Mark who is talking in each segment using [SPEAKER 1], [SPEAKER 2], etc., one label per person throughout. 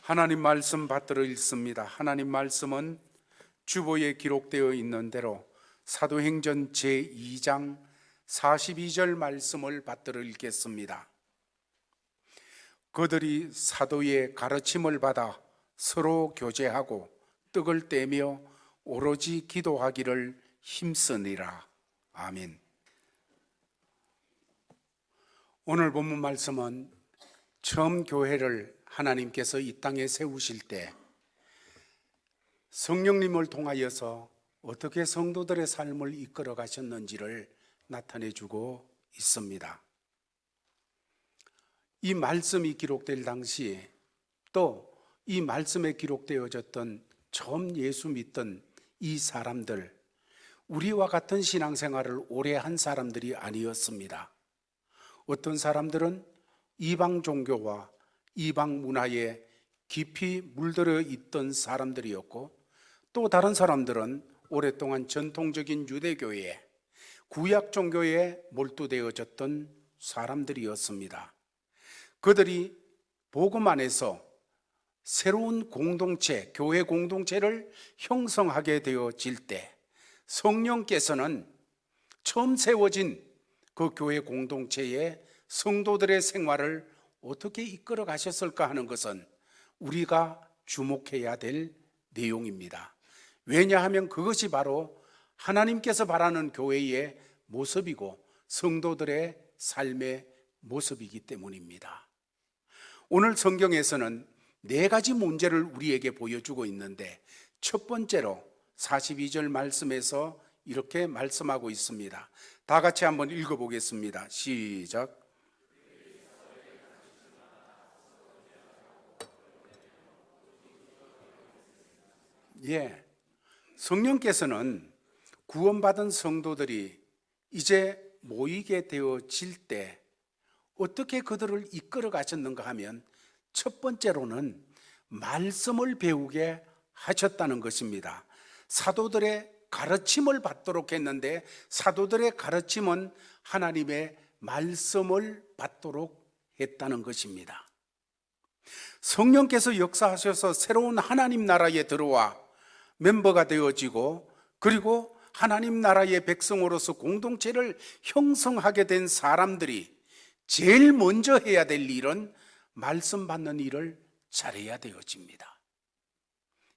[SPEAKER 1] 하나님 말씀 받들어 읽습니다. 하나님 말씀은 주보에 기록되어 있는 대로 사도행전 제2장 42절 말씀을 받들어 읽겠습니다. 그들이 사도의 가르침을 받아 서로 교제하고 떡을 떼며 오로지 기도하기를 힘쓰니라. 아멘. 오늘 본문 말씀은 처음 교회를 하나님께서 이 땅에 세우실 때 성령님을 통하여서 어떻게 성도들의 삶을 이끌어 가셨는지를 나타내 주고 있습니다. 이 말씀이 기록될 당시 또 이 말씀에 기록되어졌던 처음 예수 믿던 이 사람들, 우리와 같은 신앙생활을 오래 한 사람들이 아니었습니다. 어떤 사람들은 이방 종교와 이방 문화에 깊이 물들어 있던 사람들이었고, 또 다른 사람들은 오랫동안 전통적인 유대교에, 구약 종교에 몰두되어졌던 사람들이었습니다. 그들이 복음 안에서 새로운 공동체, 교회 공동체를 형성하게 되어질 때 성령께서는 처음 세워진 그 교회 공동체의 성도들의 생활을 어떻게 이끌어 가셨을까 하는 것은 우리가 주목해야 될 내용입니다. 왜냐하면 그것이 바로 하나님께서 바라는 교회의 모습이고 성도들의 삶의 모습이기 때문입니다. 오늘 성경에서는 네 가지 문제를 우리에게 보여주고 있는데, 첫 번째로 42절 말씀에서 이렇게 말씀하고 있습니다. 다 같이 한번 읽어보겠습니다. 시작. 성령께서는 구원받은 성도들이 이제 모이게 되어질 때 어떻게 그들을 이끌어 가셨는가 하면, 첫 번째로는 말씀을 배우게 하셨다는 것입니다. 사도들의 가르침을 받도록 했는데, 사도들의 가르침은 하나님의 말씀을 받도록 했다는 것입니다. 성령께서 역사하셔서 새로운 하나님 나라에 들어와 멤버가 되어지고, 그리고 하나님 나라의 백성으로서 공동체를 형성하게 된 사람들이 제일 먼저 해야 될 일은 말씀 받는 일을 잘해야 되어집니다.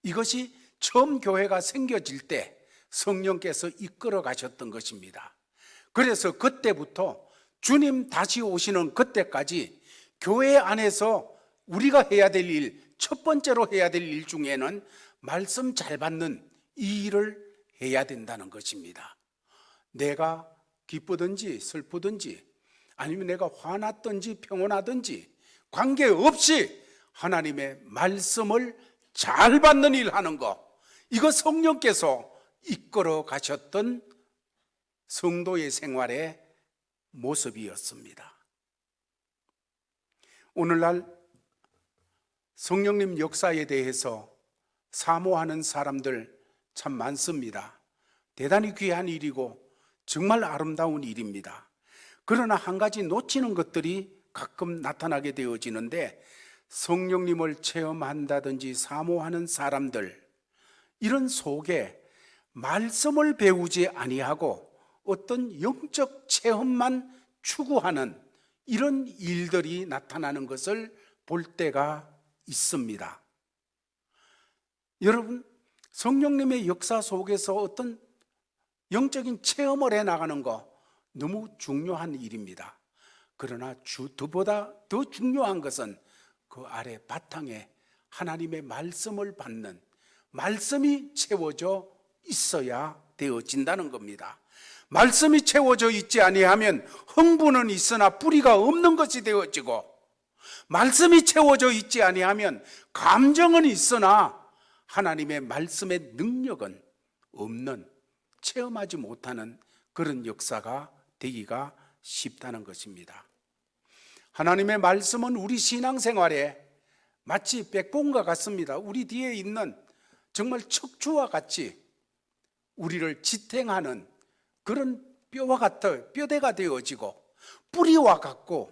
[SPEAKER 1] 이것이 처음 교회가 생겨질 때 성령께서 이끌어 가셨던 것입니다. 그래서 그때부터 주님 다시 오시는 그때까지 교회 안에서 우리가 해야 될 일, 첫 번째로 해야 될 일 중에는 말씀 잘 받는 이 일을 해야 된다는 것입니다. 내가 기쁘든지 슬프든지, 아니면 내가 화났든지 평온하든지 관계없이 하나님의 말씀을 잘 받는 일 하는 것, 이거 성령께서 이끌어 가셨던 성도의 생활의 모습이었습니다. 오늘날 성령님 역사에 대해서 사모하는 사람들 참 많습니다. 대단히 귀한 일이고 정말 아름다운 일입니다. 그러나 한 가지 놓치는 것들이 가끔 나타나게 되어지는데, 성령님을 체험한다든지 사모하는 사람들, 이런 속에 말씀을 배우지 아니하고 어떤 영적 체험만 추구하는 이런 일들이 나타나는 것을 볼 때가 있습니다. 여러분, 성령님의 역사 속에서 어떤 영적인 체험을 해나가는 거 너무 중요한 일입니다. 그러나 그보다 더 중요한 것은 그 아래 바탕에 하나님의 말씀을 받는, 말씀이 채워져 있어야 되어진다는 겁니다. 말씀이 채워져 있지 아니하면 흥분은 있으나 뿌리가 없는 것이 되어지고, 말씀이 채워져 있지 아니하면 감정은 있으나 하나님의 말씀의 능력은 없는, 체험하지 못하는 그런 역사가 되기가 쉽다는 것입니다. 하나님의 말씀은 우리 신앙생활에 마치 백봉과 같습니다. 우리 뒤에 있는 정말 척추와 같이 우리를 지탱하는 그런 뼈와 같아 뼈대가 되어지고, 뿌리와 같고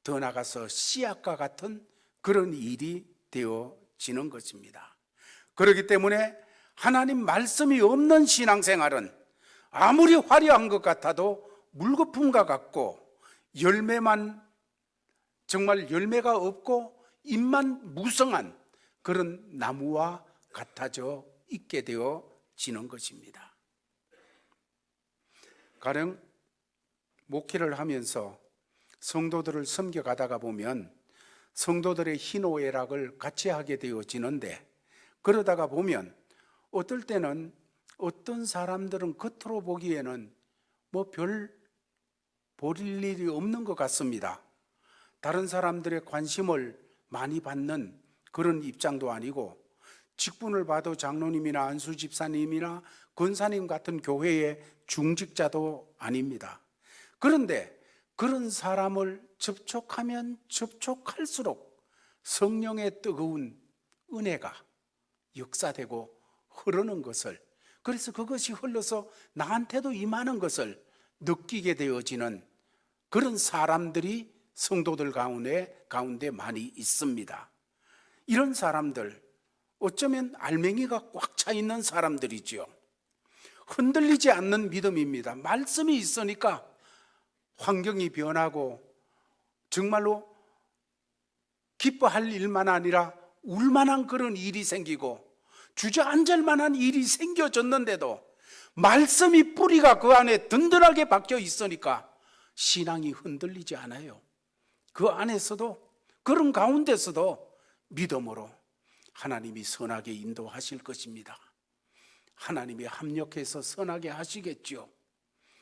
[SPEAKER 1] 더 나아가서 씨앗과 같은 그런 일이 되어 되어지는 것입니다. 그렇기 때문에 하나님 말씀이 없는 신앙생활은 아무리 화려한 것 같아도 물거품과 같고 열매만 정말 열매가 없고 잎만 무성한 그런 나무와 같아져 있게 되어지는 것입니다. 가령 목회를 하면서 성도들을 섬겨가다가 보면 성도들의 희노애락을 같이 하게 되어지는데, 그러다가 보면 어떨 때는 어떤 사람들은 겉으로 보기에는 뭐 별 볼 일이 없는 것 같습니다. 다른 사람들의 관심을 많이 받는 그런 입장도 아니고, 직분을 봐도 장로님이나 안수 집사님이나 권사님 같은 교회의 중직자도 아닙니다. 그런데 그런 사람을 접촉하면 접촉할수록 성령의 뜨거운 은혜가 역사되고 흐르는 것을, 그래서 그것이 흘러서 나한테도 임하는 것을 느끼게 되어지는 그런 사람들이 성도들 가운데 많이 있습니다. 이런 사람들, 어쩌면 알맹이가 꽉 차 있는 사람들이지요. 흔들리지 않는 믿음입니다. 말씀이 있으니까 환경이 변하고 정말로 기뻐할 일만 아니라 울만한 그런 일이 생기고 주저앉을 만한 일이 생겨졌는데도 말씀이 뿌리가 그 안에 든든하게 박혀 있으니까 신앙이 흔들리지 않아요. 그 안에서도, 그런 가운데서도 믿음으로 하나님이 선하게 인도하실 것입니다. 하나님이 합력해서 선하게 하시겠죠.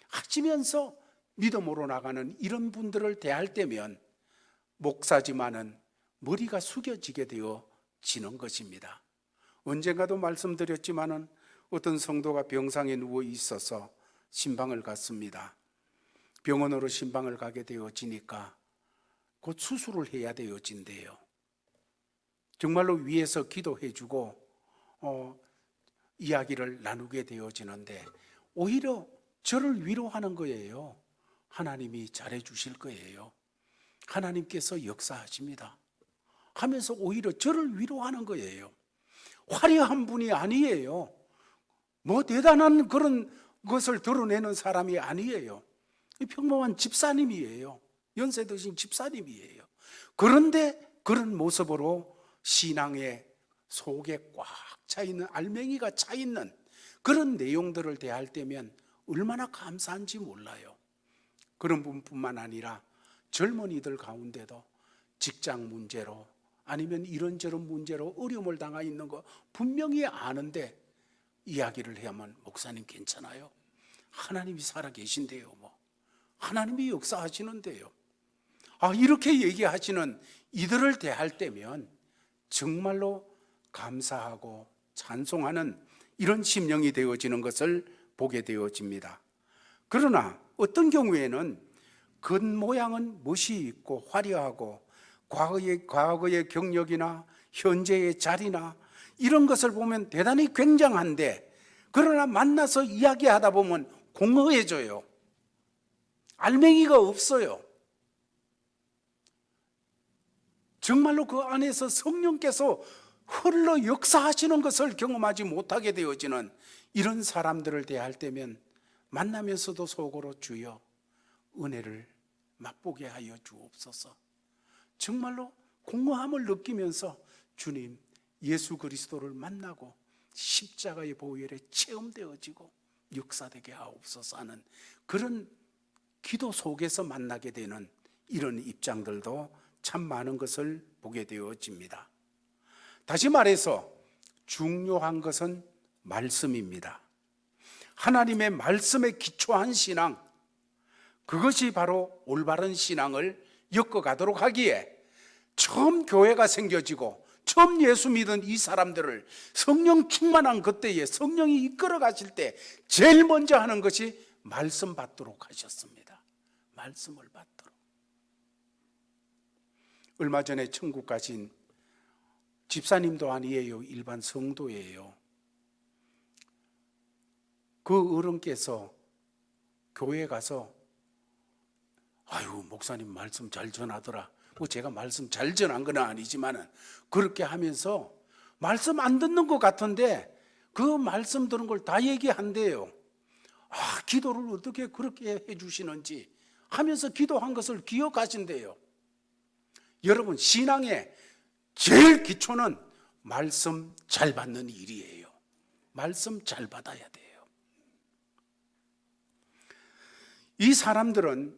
[SPEAKER 1] 하시면서 믿음으로 나가는 이런 분들을 대할 때면 목사지만은 머리가 숙여지게 되어지는 것입니다. 언젠가도 말씀드렸지만은 어떤 성도가 병상에 누워 있어서 신방을 갔습니다. 병원으로 신방을 가게 되어지니까 곧 수술을 해야 되어진대요. 정말로 위에서 기도해주고 이야기를 나누게 되어지는데 오히려 저를 위로하는 거예요. 하나님이 잘해주실 거예요. 하나님께서 역사하십니다 하면서 오히려 저를 위로하는 거예요. 화려한 분이 아니에요. 뭐 대단한 그런 것을 드러내는 사람이 아니에요. 평범한 집사님이에요. 연세 드신 집사님이에요. 그런데 그런 모습으로 신앙의 속에 꽉 차 있는, 알맹이가 차 있는 그런 내용들을 대할 때면 얼마나 감사한지 몰라요. 그런 분뿐만 아니라 젊은이들 가운데도 직장 문제로 아니면 이런저런 문제로 어려움을 당하 있는 거 분명히 아는데 이야기를 하면 목사님 괜찮아요? 하나님이 살아계신대요. 뭐 하나님이 역사하시는데요. 이렇게 얘기하시는 이들을 대할 때면 정말로 감사하고 찬송하는 이런 심령이 되어지는 것을 보게 되어집니다. 그러나 어떤 경우에는 겉모양은 멋이 있고 화려하고 과거의 경력이나 현재의 자리나 이런 것을 보면 대단히 굉장한데, 그러나 만나서 이야기하다 보면 공허해져요. 알맹이가 없어요. 정말로 그 안에서 성령께서 흘러 역사하시는 것을 경험하지 못하게 되어지는 이런 사람들을 대할 때면 만나면서도 속으로 주여 은혜를 맛보게 하여 주옵소서, 정말로 공허함을 느끼면서 주님 예수 그리스도를 만나고 십자가의 보혈에 체험되어지고 역사되게 하옵소서 하는 그런 기도 속에서 만나게 되는 이런 입장들도 참 많은 것을 보게 되어집니다. 다시 말해서 중요한 것은 말씀입니다. 하나님의 말씀에 기초한 신앙, 그것이 바로 올바른 신앙을 엮어가도록 하기에 처음 교회가 생겨지고 처음 예수 믿은 이 사람들을 성령 충만한 그때에 성령이 이끌어 가실 때 제일 먼저 하는 것이 말씀 받도록 하셨습니다. 말씀을 받도록. 얼마 전에 천국 가신 집사님도 아니에요. 일반 성도예요. 그 어른께서 교회에 가서 목사님 말씀 잘 전하더라. 뭐 제가 말씀 잘 전한 건 아니지만 그렇게 하면서 말씀 안 듣는 것 같은데 그 말씀 들은 걸 다 얘기한대요. 기도를 어떻게 그렇게 해주시는지 하면서 기도한 것을 기억하신대요. 여러분, 신앙의 제일 기초는 말씀 잘 받는 일이에요. 말씀 잘 받아야 돼요. 이 사람들은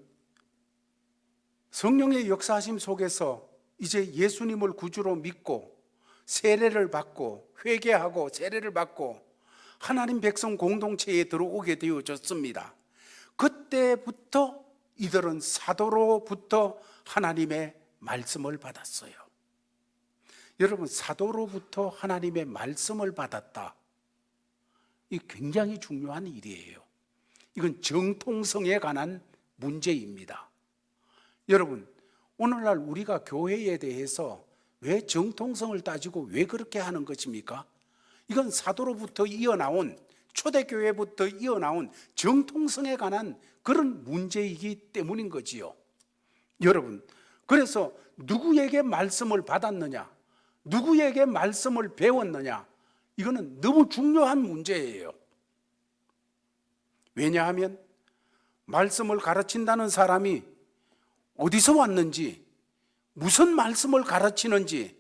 [SPEAKER 1] 성령의 역사하심 속에서 이제 예수님을 구주로 믿고 세례를 받고 회개하고 세례를 받고 하나님 백성 공동체에 들어오게 되어졌습니다. 그때부터 이들은 사도로부터 하나님의 말씀을 받았어요. 여러분, 사도로부터 하나님의 말씀을 받았다. 이 굉장히 중요한 일이에요. 이건 정통성에 관한 문제입니다. 여러분, 오늘날 우리가 교회에 대해서 왜 정통성을 따지고 왜 그렇게 하는 것입니까? 이건 사도로부터 이어나온, 초대교회부터 이어나온 정통성에 관한 그런 문제이기 때문인 거지요. 여러분, 그래서 누구에게 말씀을 받았느냐, 누구에게 말씀을 배웠느냐, 이거는 너무 중요한 문제예요. 왜냐하면 말씀을 가르친다는 사람이 어디서 왔는지, 무슨 말씀을 가르치는지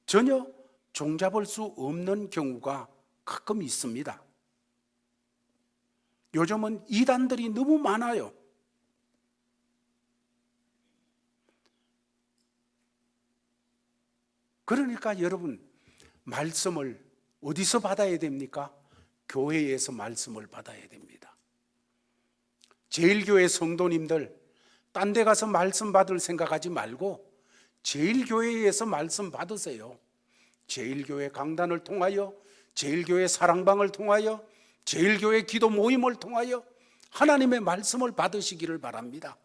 [SPEAKER 1] 전혀 종잡을 수 없는 경우가 가끔 있습니다. 요즘은 이단들이 너무 많아요. 그러니까 여러분, 말씀을 어디서 받아야 됩니까? 교회에서 말씀을 받아야 됩니다. 제일교회 성도님들, 딴 데 가서 말씀 받을 생각하지 말고 제일교회에서 말씀 받으세요. 제일교회 강단을 통하여, 제일교회 사랑방을 통하여, 제일교회 기도 모임을 통하여 하나님의 말씀을 받으시기를 바랍니다.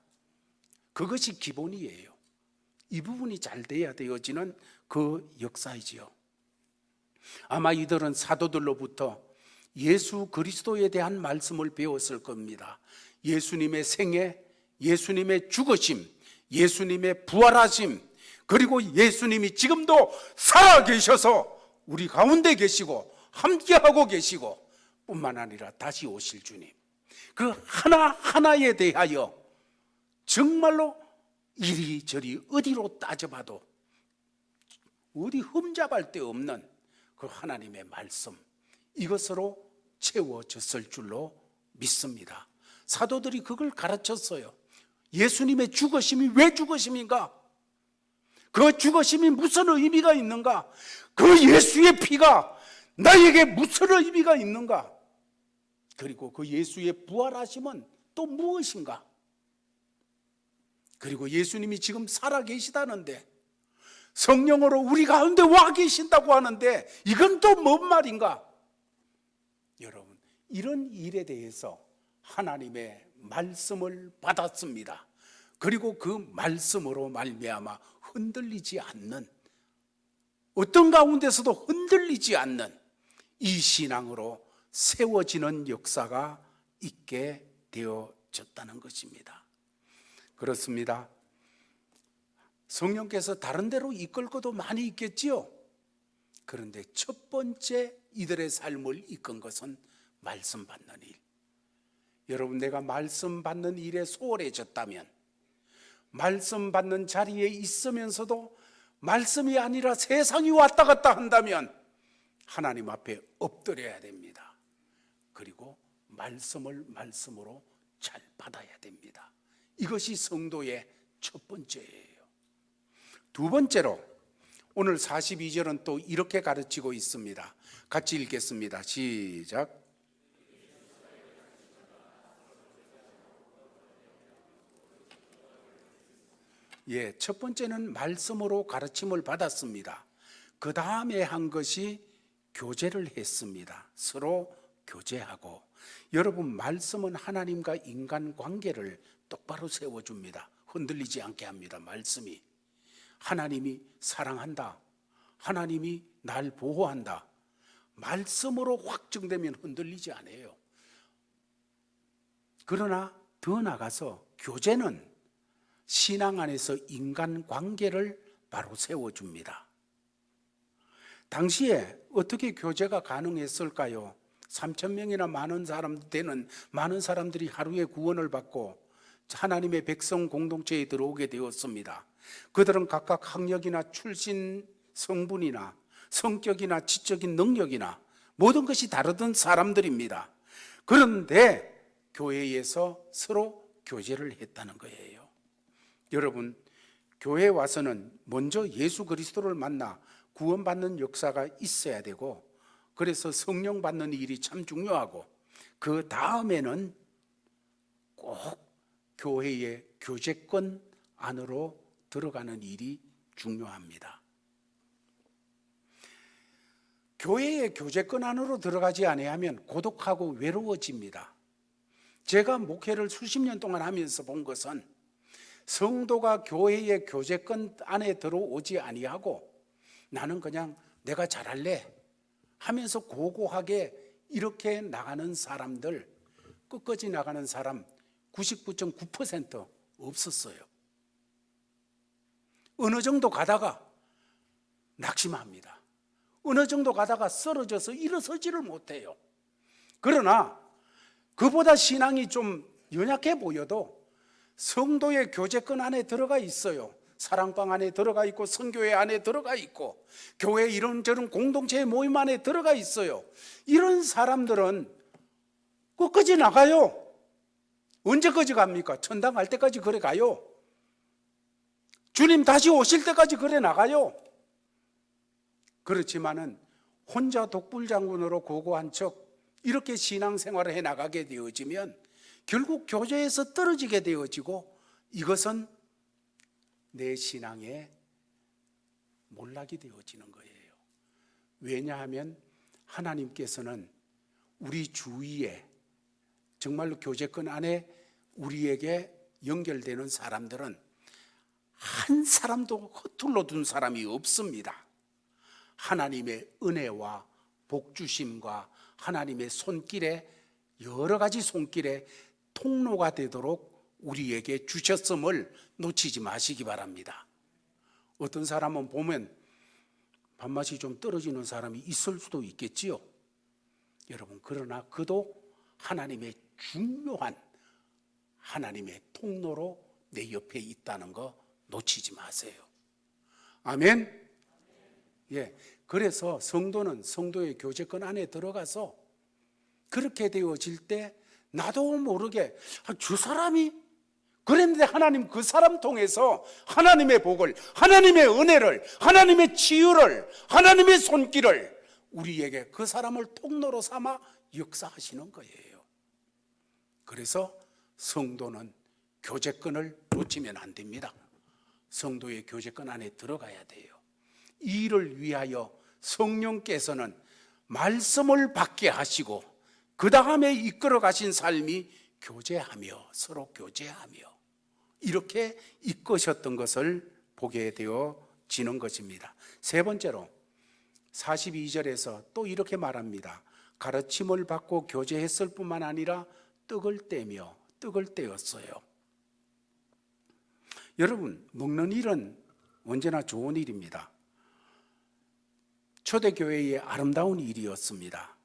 [SPEAKER 1] 그것이 기본이에요. 이 부분이 잘 돼야 되어지는 그 역사이지요. 아마 이들은 사도들로부터 예수 그리스도에 대한 말씀을 배웠을 겁니다. 예수님의 생애, 예수님의 죽으심, 예수님의 부활하심, 그리고 예수님이 지금도 살아계셔서 우리 가운데 계시고 함께하고 계시고 뿐만 아니라 다시 오실 주님, 그 하나하나에 대하여 정말로 이리저리 어디로 따져봐도 어디 흠잡을 데 없는 그 하나님의 말씀, 이것으로 채워졌을 줄로 믿습니다. 사도들이 그걸 가르쳤어요. 예수님의 죽으심이 왜 죽으심인가? 그 죽으심이 무슨 의미가 있는가? 그 예수의 피가 나에게 무슨 의미가 있는가? 그리고 그 예수의 부활하심은 또 무엇인가? 그리고 예수님이 지금 살아계시다는데, 성령으로 우리 가운데 와 계신다고 하는데 이건 또 뭔 말인가? 여러분, 이런 일에 대해서 하나님의 말씀을 받았습니다. 그리고 그 말씀으로 말미암아 흔들리지 않는, 어떤 가운데서도 흔들리지 않는 이 신앙으로 세워지는 역사가 있게 되어졌다는 것입니다. 그렇습니다. 성령께서 다른 데로 이끌 것도 많이 있겠지요. 그런데 첫 번째 이들의 삶을 이끈 것은 말씀 받는 일. 여러분, 내가 말씀 받는 일에 소홀해졌다면, 말씀 받는 자리에 있으면서도 말씀이 아니라 세상이 왔다 갔다 한다면 하나님 앞에 엎드려야 됩니다. 그리고 말씀을 말씀으로 잘 받아야 됩니다. 이것이 성도의 첫 번째예요. 두 번째로 오늘 42절은 또 이렇게 가르치고 있습니다. 같이 읽겠습니다. 시작. 첫 번째는 말씀으로 가르침을 받았습니다. 그 다음에 한 것이 교제를 했습니다. 서로 교제하고. 여러분, 말씀은 하나님과 인간 관계를 똑바로 세워줍니다. 흔들리지 않게 합니다. 말씀이. 하나님이 사랑한다, 하나님이 날 보호한다, 말씀으로 확증되면 흔들리지 않아요. 그러나 더 나아가서 교제는 신앙 안에서 인간 관계를 바로 세워줍니다. 당시에 어떻게 교제가 가능했을까요? 3,000명이나 많은 사람들이 하루에 구원을 받고 하나님의 백성 공동체에 들어오게 되었습니다. 그들은 각각 학력이나 출신, 성분이나 성격이나 지적인 능력이나 모든 것이 다르던 사람들입니다. 그런데 교회에서 서로 교제를 했다는 거예요. 여러분, 교회에 와서는 먼저 예수 그리스도를 만나 구원받는 역사가 있어야 되고, 그래서 성령 받는 일이 참 중요하고, 그 다음에는 꼭 교회의 교제권 안으로 들어가는 일이 중요합니다. 교회의 교제권 안으로 들어가지 아니하면 고독하고 외로워집니다. 제가 목회를 수십 년 동안 하면서 본 것은 성도가 교회의 교제권 안에 들어오지 아니하고 나는 그냥 내가 잘할래 하면서 고고하게 이렇게 나가는 사람들, 끝까지 나가는 사람 99.9% 없었어요. 어느 정도 가다가 낙심합니다. 어느 정도 가다가 쓰러져서 일어서지를 못해요. 그러나 그보다 신앙이 좀 연약해 보여도 성도의 교제권 안에 들어가 있어요. 사랑방 안에 들어가 있고 선교회 안에 들어가 있고 교회 이런저런 공동체의 모임 안에 들어가 있어요. 이런 사람들은 끝까지 나가요. 언제까지 갑니까? 천당 갈 때까지 그래 가요. 주님 다시 오실 때까지 그래 나가요. 그렇지만은 혼자 독불장군으로 고고한 척 이렇게 신앙생활을 해 나가게 되어지면 결국 교제에서 떨어지게 되어지고 이것은 내 신앙의 몰락이 되어지는 거예요. 왜냐하면 하나님께서는 우리 주위에 정말로 교제권 안에 우리에게 연결되는 사람들은 한 사람도 허툴러 둔 사람이 없습니다. 하나님의 은혜와 복주심과 하나님의 손길에 여러 가지 손길에 통로가 되도록 우리에게 주셨음을 놓치지 마시기 바랍니다. 어떤 사람은 보면 밥맛이 좀 떨어지는 사람이 있을 수도 있겠지요. 여러분, 그러나 그도 하나님의 중요한 하나님의 통로로 내 옆에 있다는 거 놓치지 마세요. 아멘. 예, 그래서 성도는 성도의 교제권 안에 들어가서 그렇게 되어질 때 나도 모르게 저 사람이 그랬는데 하나님 그 사람 통해서 하나님의 복을, 하나님의 은혜를, 하나님의 치유를, 하나님의 손길을 우리에게 그 사람을 통로로 삼아 역사하시는 거예요. 그래서 성도는 교제권을 놓치면 안 됩니다. 성도의 교제권 안에 들어가야 돼요. 이 일을 위하여 성령께서는 말씀을 받게 하시고 그 다음에 이끌어 가신 삶이 교제하며 서로 교제하며 이렇게 이끄셨던 것을 보게 되어지는 것입니다. 세 번째로 42절에서 또 이렇게 말합니다. 가르침을 받고 교제했을 뿐만 아니라 떡을 떼었어요. 여러분, 먹는 일은 언제나 좋은 일입니다. 초대교회의 아름다운 일이었습니다.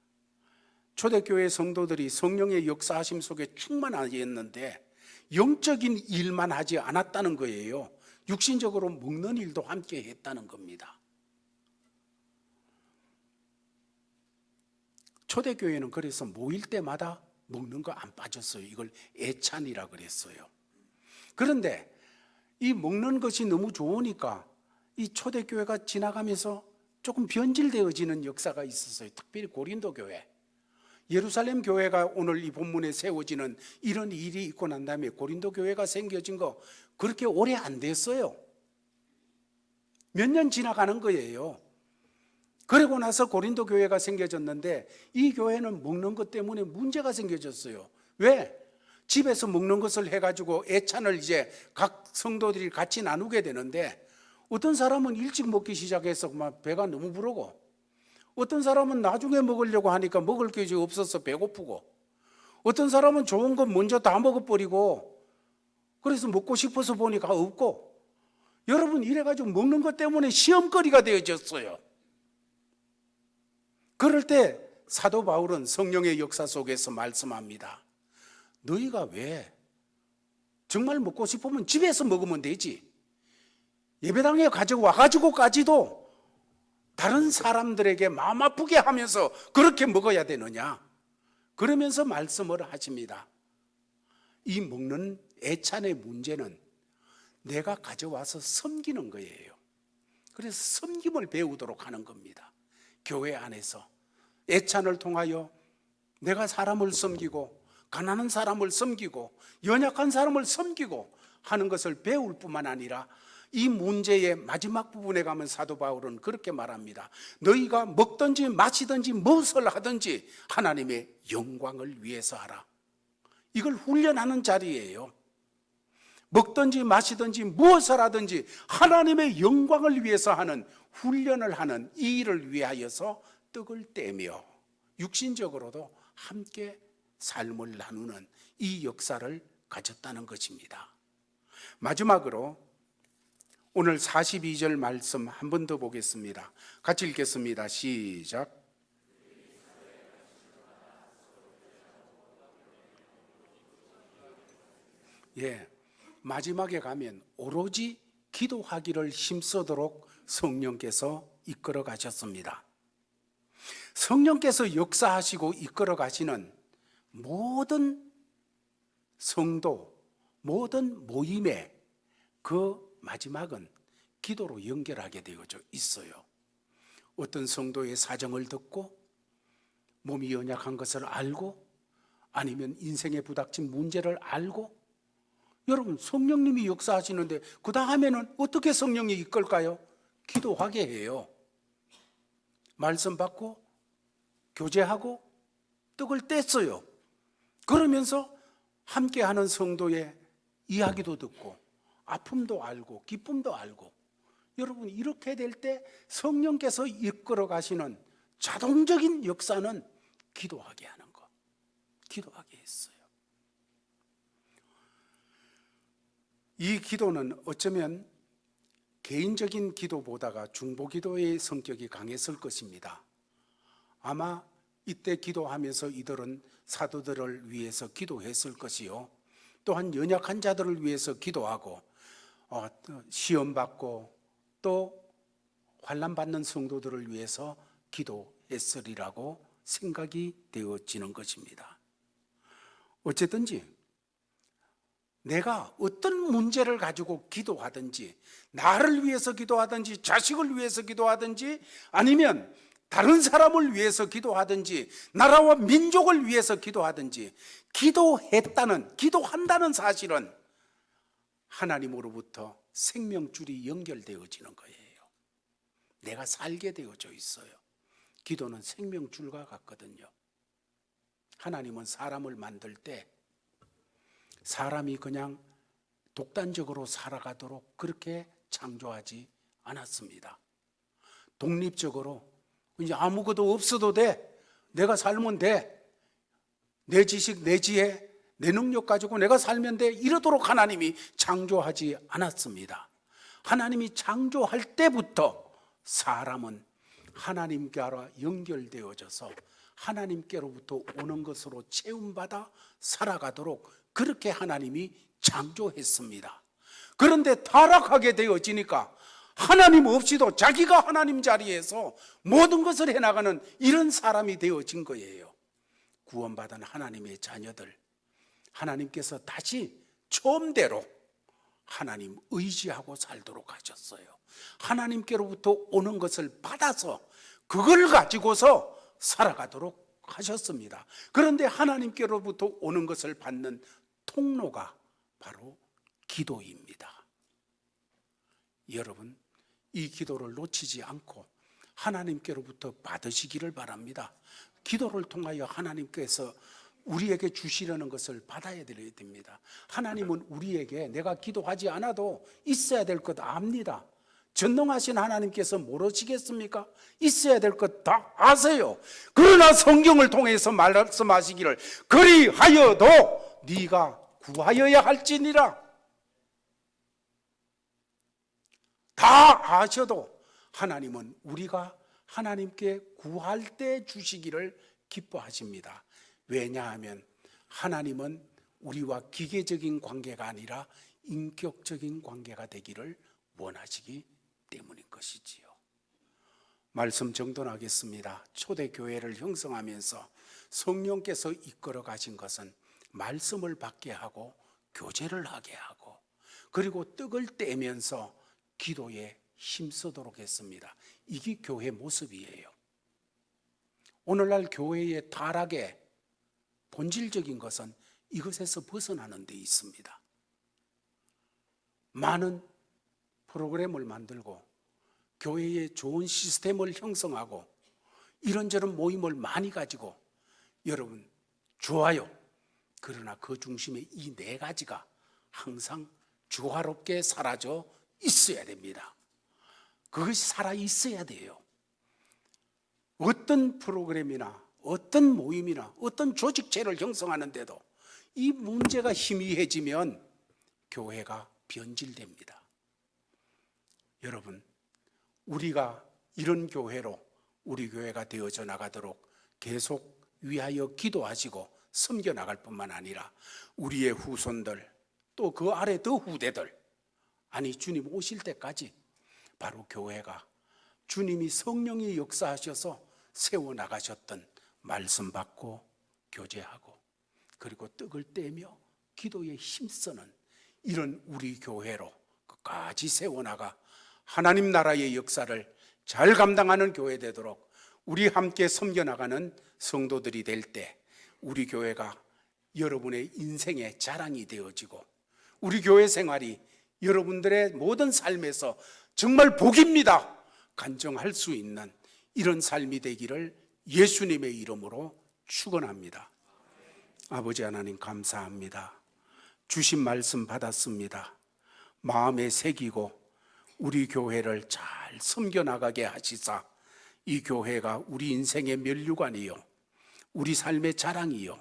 [SPEAKER 1] 초대교회 성도들이 성령의 역사하심 속에 충만하였는데 영적인 일만 하지 않았다는 거예요. 육신적으로 먹는 일도 함께 했다는 겁니다. 초대교회는 그래서 모일 때마다 먹는 거 안 빠졌어요. 이걸 애찬이라 그랬어요. 그런데 이 먹는 것이 너무 좋으니까 이 초대교회가 지나가면서 조금 변질되어지는 역사가 있었어요. 특별히 고린도 교회. 예루살렘 교회가 오늘 이 본문에 세워지는 이런 일이 있고 난 다음에 고린도 교회가 생겨진 거 그렇게 오래 안 됐어요. 몇 년 지나가는 거예요. 그러고 나서 고린도 교회가 생겨졌는데 이 교회는 먹는 것 때문에 문제가 생겨졌어요. 왜? 집에서 먹는 것을 해가지고 애찬을 이제 각 성도들이 같이 나누게 되는데 어떤 사람은 일찍 먹기 시작해서 막 배가 너무 부르고 어떤 사람은 나중에 먹으려고 하니까 먹을 게 없어서 배고프고 어떤 사람은 좋은 거 먼저 다 먹어버리고 그래서 먹고 싶어서 보니까 없고 여러분 이래가지고 먹는 것 때문에 시험거리가 되어졌어요. 그럴 때 사도 바울은 성령의 역사 속에서 말씀합니다. 너희가 왜 정말 먹고 싶으면 집에서 먹으면 되지, 예배당에 가져와가지고까지도 다른 사람들에게 마음 아프게 하면서 그렇게 먹어야 되느냐? 그러면서 말씀을 하십니다. 이 먹는 애찬의 문제는 내가 가져와서 섬기는 거예요. 그래서 섬김을 배우도록 하는 겁니다. 교회 안에서 애찬을 통하여 내가 사람을 섬기고 가난한 사람을 섬기고 연약한 사람을 섬기고 하는 것을 배울 뿐만 아니라 이 문제의 마지막 부분에 가면 사도 바울은 그렇게 말합니다. 너희가 먹든지 마시든지 무엇을 하든지 하나님의 영광을 위해서 하라. 이걸 훈련하는 자리예요. 먹든지 마시든지 무엇을 하든지 하나님의 영광을 위해서 하는 훈련을 하는 이 일을 위하여서 떡을 떼며 육신적으로도 함께 삶을 나누는 이 역사를 가졌다는 것입니다. 마지막으로 오늘 42절 말씀 한 번 더 보겠습니다. 같이 읽겠습니다. 시작. 마지막에 가면 오로지 기도하기를 힘쓰도록 성령께서 이끌어 가셨습니다. 성령께서 역사하시고 이끌어 가시는 모든 성도, 모든 모임의 그 마지막은 기도로 연결하게 되어져 있어요. 어떤 성도의 사정을 듣고 몸이 연약한 것을 알고 아니면 인생에 부닥친 문제를 알고, 여러분 성령님이 역사하시는데 그 다음에는 어떻게 성령이 이끌까요? 기도하게 해요. 말씀 받고 교제하고 떡을 뗐어요. 그러면서 함께하는 성도의 이야기도 듣고 아픔도 알고 기쁨도 알고, 여러분 이렇게 될 때 성령께서 이끌어 가시는 자동적인 역사는 기도하게 하는 것, 기도하게 했어요. 이 기도는 어쩌면 개인적인 기도보다가 중보기도의 성격이 강했을 것입니다. 아마 이때 기도하면서 이들은 사도들을 위해서 기도했을 것이요, 또한 연약한 자들을 위해서 기도하고 시험 받고 또 환난 받는 성도들을 위해서 기도했으리라고 생각이 되어지는 것입니다. 어쨌든지 내가 어떤 문제를 가지고 기도하든지, 나를 위해서 기도하든지 자식을 위해서 기도하든지 아니면 다른 사람을 위해서 기도하든지 나라와 민족을 위해서 기도하든지, 기도한다는 사실은 하나님으로부터 생명줄이 연결되어지는 거예요. 내가 살게 되어져 있어요. 기도는 생명줄과 같거든요. 하나님은 사람을 만들 때 사람이 그냥 독단적으로 살아가도록 그렇게 창조하지 않았습니다. 독립적으로 이제 아무것도 없어도 돼, 내가 살면 돼, 내 지식, 내 지혜, 내 능력 가지고 내가 살면 돼, 이러도록 하나님이 창조하지 않았습니다. 하나님이 창조할 때부터 사람은 하나님께로 연결되어져서 하나님께로부터 오는 것으로 채움받아 살아가도록 그렇게 하나님이 창조했습니다. 그런데 타락하게 되어지니까 하나님 없이도 자기가 하나님 자리에서 모든 것을 해나가는 이런 사람이 되어진 거예요. 구원받은 하나님의 자녀들, 하나님께서 다시 처음대로 하나님 의지하고 살도록 하셨어요. 하나님께로부터 오는 것을 받아서 그걸 가지고서 살아가도록 하셨습니다. 그런데 하나님께로부터 오는 것을 받는 통로가 바로 기도입니다. 여러분, 이 기도를 놓치지 않고 하나님께로부터 받으시기를 바랍니다. 기도를 통하여 하나님께서 우리에게 주시려는 것을 받아야 됩니다. 하나님은 우리에게 내가 기도하지 않아도 있어야 될 것 압니다. 전능하신 하나님께서 모르시겠습니까? 있어야 될 것 다 아세요. 그러나 성경을 통해서 말씀하시기를 그리하여도 네가 구하여야 할지니라. 다 아셔도 하나님은 우리가 하나님께 구할 때 주시기를 기뻐하십니다. 왜냐하면 하나님은 우리와 기계적인 관계가 아니라 인격적인 관계가 되기를 원하시기 때문인 것이지요. 말씀 정돈하겠습니다. 초대교회를 형성하면서 성령께서 이끌어 가신 것은 말씀을 받게 하고 교제를 하게 하고 그리고 떡을 떼면서 기도에 힘쓰도록 했습니다. 이게 교회 모습이에요. 오늘날 교회의 타락의 본질적인 것은 이것에서 벗어나는 데 있습니다. 많은 프로그램을 만들고 교회에 좋은 시스템을 형성하고 이런저런 모임을 많이 가지고 여러분 좋아요. 그러나 그 중심에 이 네 가지가 항상 조화롭게 사라져 있어야 됩니다. 그것이 살아 있어야 돼요. 어떤 프로그램이나 어떤 모임이나 어떤 조직체를 형성하는데도 이 문제가 희미해지면 교회가 변질됩니다. 여러분, 우리가 이런 교회로 우리 교회가 되어져 나가도록 계속 위하여 기도하시고 섬겨 나갈 뿐만 아니라 우리의 후손들 또 그 아래 더 후대들 아니 주님 오실 때까지 바로 교회가 주님이 성령이 역사하셔서 세워나가셨던 말씀 받고 교제하고 그리고 떡을 떼며 기도에 힘쓰는 이런 우리 교회로 끝까지 세워나가 하나님 나라의 역사를 잘 감당하는 교회 되도록 우리 함께 섬겨나가는 성도들이 될 때 우리 교회가 여러분의 인생의 자랑이 되어지고 우리 교회 생활이 여러분들의 모든 삶에서 정말 복입니다 간증할 수 있는 이런 삶이 되기를 예수님의 이름으로 축원합니다. 아버지 하나님 감사합니다. 주신 말씀 받았습니다. 마음에 새기고 우리 교회를 잘 섬겨나가게 하시사 이 교회가 우리 인생의 면류관이요 우리 삶의 자랑이요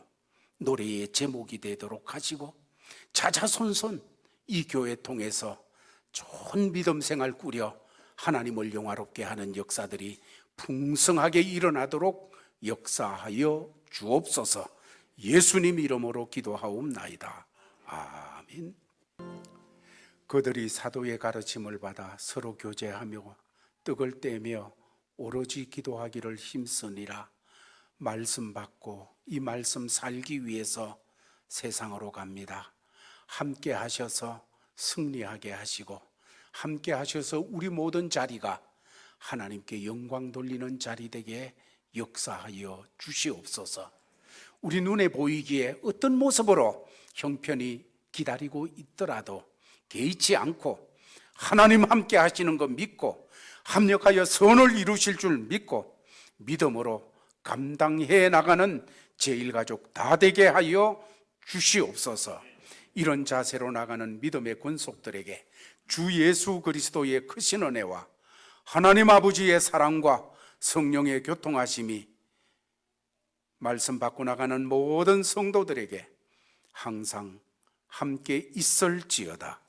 [SPEAKER 1] 노래의 제목이 되도록 하시고 자자손손 이 교회 통해서 좋은 믿음 생활 꾸려 하나님을 영화롭게 하는 역사들이 풍성하게 일어나도록 역사하여 주옵소서. 예수님 이름으로 기도하옵나이다. 아멘. 그들이 사도의 가르침을 받아 서로 교제하며 떡을 떼며 오로지 기도하기를 힘쓰니라. 말씀 받고 이 말씀 살기 위해서 세상으로 갑니다. 함께 하셔서 승리하게 하시고 함께 하셔서 우리 모든 자리가 하나님께 영광 돌리는 자리 되게 역사하여 주시옵소서. 우리 눈에 보이기에 어떤 모습으로 형편이 기다리고 있더라도 개의치 않고 하나님 함께 하시는 거 믿고 합력하여 선을 이루실 줄 믿고 믿음으로 감당해 나가는 제일가족 다 되게 하여 주시옵소서. 이런 자세로 나가는 믿음의 권속들에게 주 예수 그리스도의 크신 은혜와 하나님 아버지의 사랑과 성령의 교통하심이 말씀 받고 나가는 모든 성도들에게 항상 함께 있을지어다.